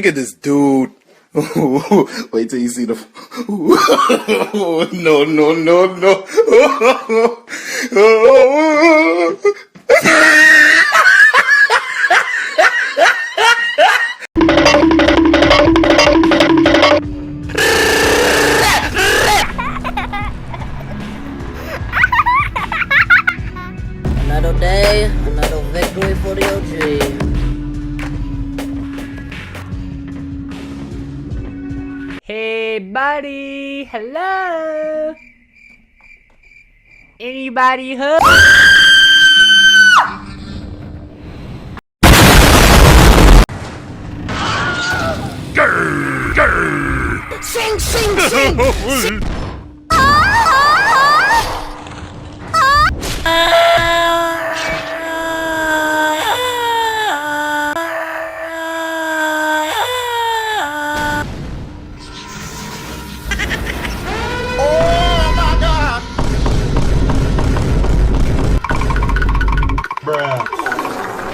Look at this dude. Wait till you see the. No, no, no, no. Another day, another victory for the OG. Hey buddy, hello. Anybody home? Sing, sing, sing! Sing.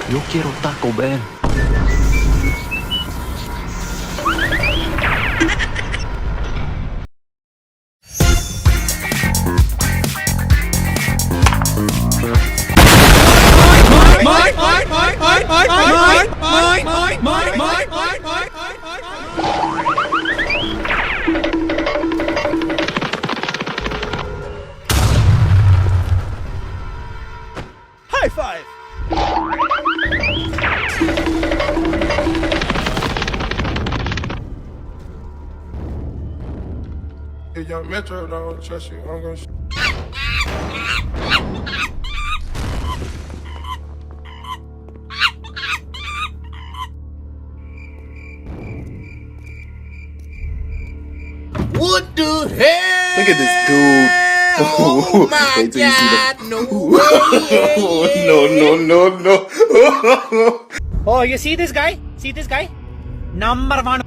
Yo quiero Taco Bell. High five. If young Metro don't trust you, I'm gonna. What the hell? Look at this dude. Oh my Wait till you see God! the. No way! No, no, no, no. Oh, you see this guy? See this guy? Number one.